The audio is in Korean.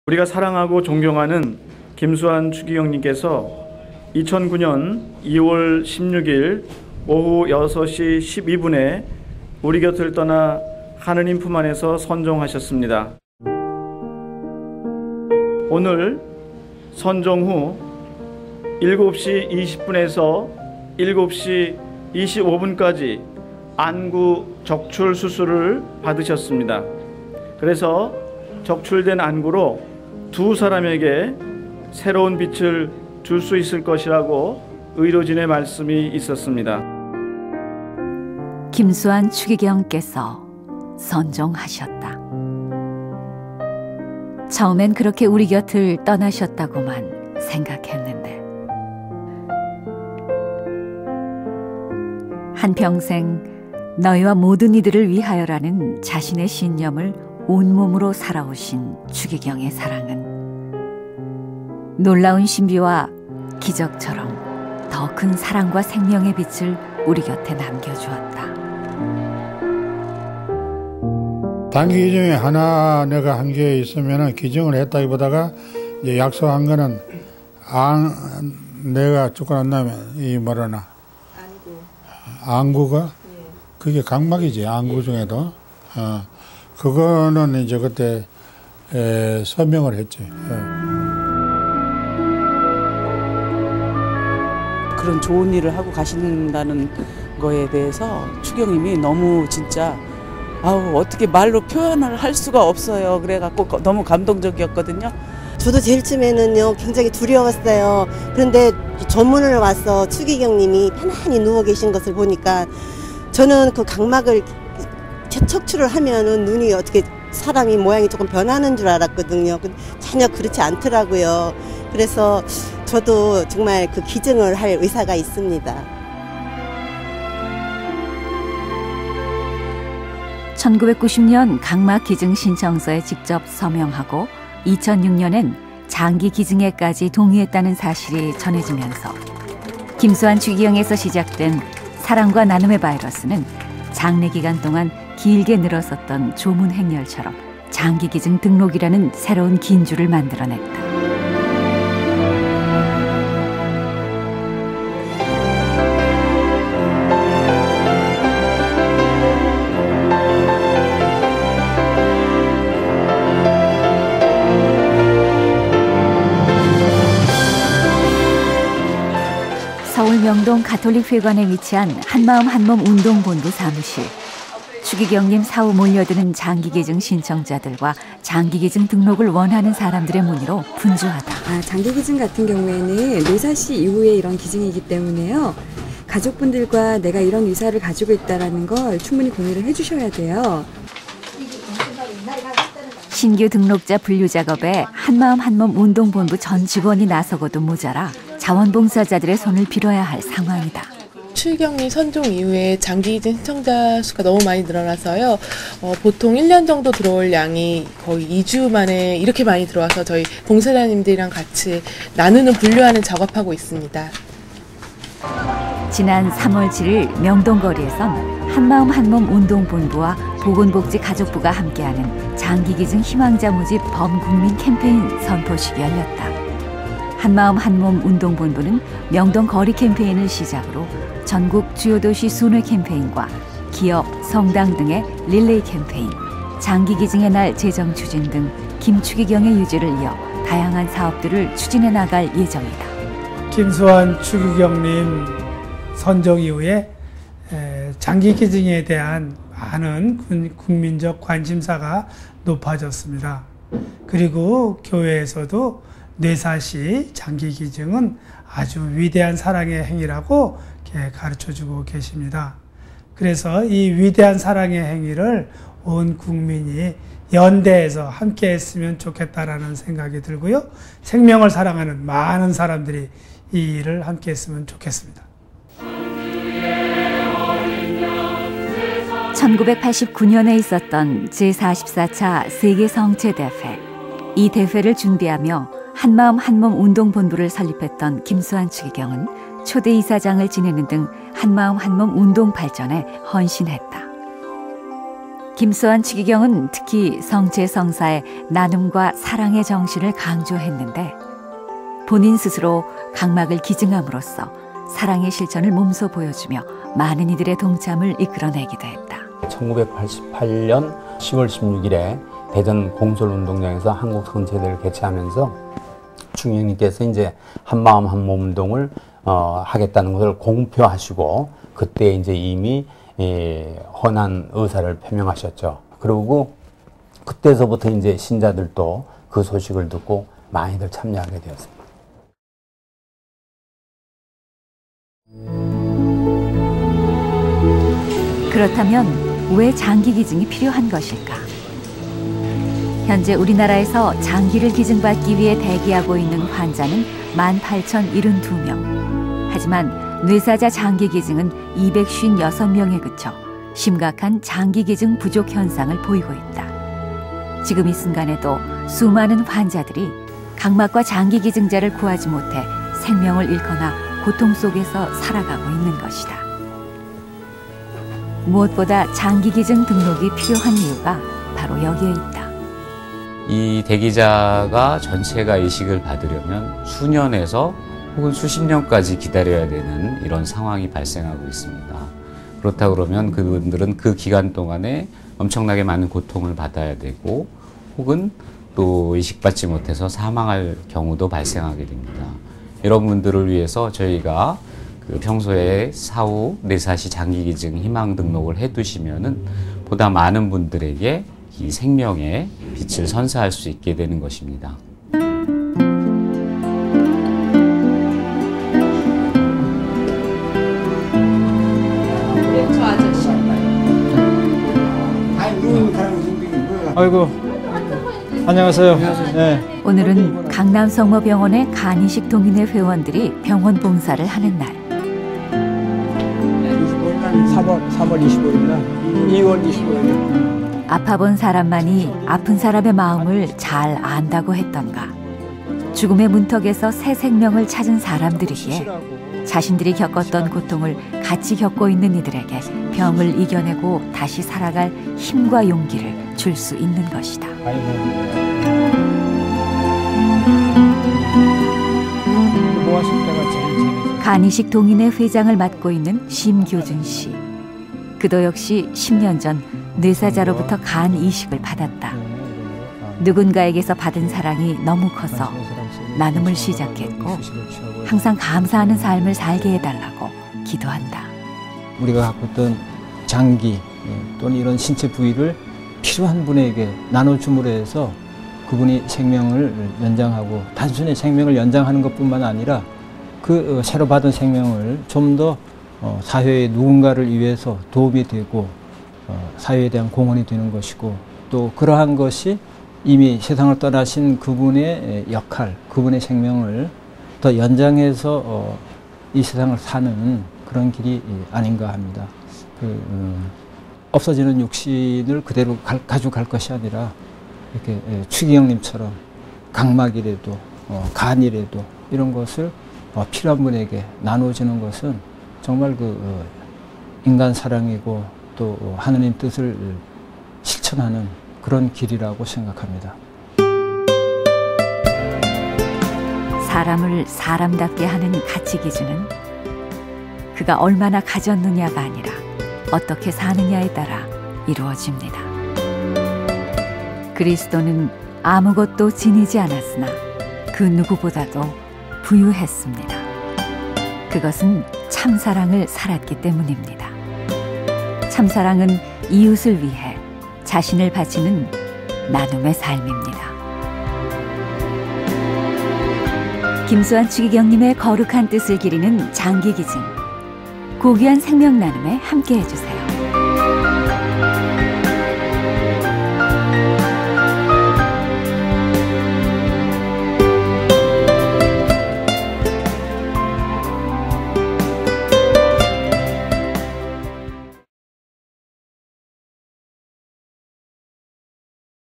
우리가 사랑하고 존경하는 김수환 추기경님께서 2009년 2월 16일 오후 6시 12분에 우리 곁을 떠나 하느님 품 안에서 선종하셨습니다. 오늘 선종 후 7시 20분에서 7시 25분까지 안구 적출 수술을 받으셨습니다. 그래서 적출된 안구로 두 사람에게 새로운 빛을 줄 수 있을 것이라고 의료진의 말씀이 있었습니다. 김수환 추기경께서 선종하셨다. 처음엔 그렇게 우리 곁을 떠나셨다고만 생각했는데 한평생 너희와 모든 이들을 위하여라는 자신의 신념을 온몸으로 살아오신 추기경의 사랑은 놀라운 신비와 기적처럼 더 큰 사랑과 생명의 빛을 우리 곁에 남겨주었다. 단기 기증에 하나 내가 한 게 있으면 기증을 했다기보다가 이제 약속한 거는 내가 죽고 난 다음에 이 뭐라나 안구가 그게 각막이지 안구 중에도 그거는 이제 그때 서명을 했지. 그런 좋은 일을 하고 가신다는 거에 대해서 추경님이 너무 진짜 어떻게 말로 표현을 할 수가 없어요. 그래갖고 너무 감동적이었거든요. 저도 제일 처음에는요 굉장히 두려웠어요. 그런데 전문을 와서 추기경님이 편안히 누워 계신 것을 보니까 저는 그 각막을 척추를 하면은 눈이 어떻게 사람이 모양이 조금 변하는 줄 알았거든요. 전혀 그렇지 않더라고요. 그래서 저도 정말 그 기증을 할 의사가 있습니다. 1990년 각막 기증 신청서에 직접 서명하고 2006년엔 장기 기증에까지 동의했다는 사실이 전해지면서 김수환 추기경에서 시작된 사랑과 나눔의 바이러스는 장례 기간 동안 길게 늘었었던 조문 행렬처럼 장기 기증 등록이라는 새로운 긴줄을 만들어냈다. 서울 명동 가톨릭회관에 위치한 한마음 한몸 운동본부 사무실. 추기경님 사후 몰려드는 장기기증 신청자들과 장기기증 등록을 원하는 사람들의 문의로 분주하다. 장기기증 같은 경우에는 노사시 이후에 이런 기증이기 때문에요. 가족분들과 내가 이런 의사를 가지고 있다는 걸 충분히 공유를 해주셔야 돼요. 신규 등록자 분류 작업에 한마음 한몸 운동본부 전 직원이 나서고도 모자라 자원봉사자들의 손을 빌어야 할 상황이다. 추기경님 선종 이후에 장기기증 신청자 수가 너무 많이 늘어나서요. 보통 1년 정도 들어올 양이 거의 2주 만에 이렇게 많이 들어와서 저희 봉사자님들이랑 같이 나누는 분류하는 작업하고 있습니다. 지난 3월 7일 명동거리에선 한마음 한몸 운동본부와 보건복지가족부가 함께하는 장기기증 희망자 모집 범국민 캠페인 선포식이 열렸다. 한마음 한몸 운동본부는 명동 거리 캠페인을 시작으로 전국 주요 도시 순회 캠페인과 기업, 성당 등의 릴레이 캠페인, 장기기증의 날 재정 추진 등 김추기경의 유지를 이어 다양한 사업들을 추진해 나갈 예정이다. 김수환 추기경님 선정 이후에 장기기증에 대한 많은 국민적 관심사가 높아졌습니다. 그리고 교회에서도 뇌사시 장기기증은 아주 위대한 사랑의 행위라고 가르쳐주고 계십니다. 그래서 이 위대한 사랑의 행위를 온 국민이 연대해서 함께 했으면 좋겠다라는 생각이 들고요. 생명을 사랑하는 많은 사람들이 이 일을 함께 했으면 좋겠습니다. 1989년에 있었던 제44차 세계성체대회. 이 대회를 준비하며 한마음 한몸 운동본부를 설립했던 김수환 추기경은 초대 이사장을 지내는 등 한마음 한몸 운동 발전에 헌신했다. 김수환 추기경은 특히 성체성사의 나눔과 사랑의 정신을 강조했는데 본인 스스로 각막을 기증함으로써 사랑의 실천을 몸소 보여주며 많은 이들의 동참을 이끌어내기도 했다. 1988년 10월 16일에 대전 공설운동장에서 한국성체대를 개최하면서 추기경님께서 이제 한마음 한몸 운동을 하겠다는 것을 공표하시고 그때 이제 이미 헌한 의사를 표명하셨죠. 그리고 그때서부터 이제 신자들도 그 소식을 듣고 많이들 참여하게 되었습니다. 그렇다면 왜 장기 기증이 필요한 것일까? 현재 우리나라에서 장기를 기증받기 위해 대기하고 있는 환자는 18,072명. 하지만 뇌사자 장기 기증은 256명에 그쳐 심각한 장기 기증 부족 현상을 보이고 있다. 지금 이 순간에도 수많은 환자들이 각막과 장기 기증자를 구하지 못해 생명을 잃거나 고통 속에서 살아가고 있는 것이다. 무엇보다 장기 기증 등록이 필요한 이유가 바로 여기에 있다. 이 대기자가 전체가 이식을 받으려면 수년에서 혹은 수십 년까지 기다려야 되는 이런 상황이 발생하고 있습니다. 그렇다 그러면 그분들은 그 기간 동안에 엄청나게 많은 고통을 받아야 되고 혹은 또 이식받지 못해서 사망할 경우도 발생하게 됩니다. 이런 분들을 위해서 저희가 평소에 사후 뇌사시 장기기증 희망 등록을 해두시면은 보다 많은 분들에게 이 생명의 빛을 선사할 수 있게 되는 것입니다. 아이고, 안녕하세요. 네. 오늘은 강남 성모병원의 간이식 동인회 회원들이 병원 봉사를 하는 날. 3월 25일날 2월 25일. 아파본 사람만이 아픈 사람의 마음을 잘 안다고 했던가. 죽음의 문턱에서 새 생명을 찾은 사람들이기에 자신들이 겪었던 고통을 같이 겪고 있는 이들에게 병을 이겨내고 다시 살아갈 힘과 용기를 줄 수 있는 것이다. 간이식 동인회 회장을 맡고 있는 심교준 씨. 그도 역시 10년 전 뇌사자로부터 간 이식을 받았다. 누군가에게서 받은 사랑이 너무 커서 나눔을 시작했고 항상 감사하는 삶을 살게 해달라고 기도한다. 우리가 갖고 있던 장기 또는 이런 신체 부위를 필요한 분에게 나눠줌으로 해서 그분이 생명을 연장하고 단순히 생명을 연장하는 것뿐만 아니라 그 새로 받은 생명을 좀 더 사회의 누군가를 위해서 도움이 되고 사회에 대한 공헌이 되는 것이고 또 그러한 것이 이미 세상을 떠나신 그분의 역할, 그분의 생명을 더 연장해서 이 세상을 사는 그런 길이 아닌가 합니다. 없어지는 육신을 그대로 가지고 갈 것이 아니라 이렇게 추기경님처럼 각막이라도 간이라도 이런 것을 필요한 분에게 나눠주는 것은 정말 인간 사랑이고 또 하느님 뜻을 실천하는 그런 길이라고 생각합니다. 사람을 사람답게 하는 가치 기준은 그가 얼마나 가졌느냐가 아니라 어떻게 사느냐에 따라 이루어집니다. 그리스도는 아무것도 지니지 않았으나 그 누구보다도 부유했습니다. 그것은 참사랑을 살았기 때문입니다. 참사랑은 이웃을 위해 자신을 바치는 나눔의 삶입니다. 김수환 추기경님의 거룩한 뜻을 기리는 장기기증. 고귀한 생명 나눔에 함께해 주세요.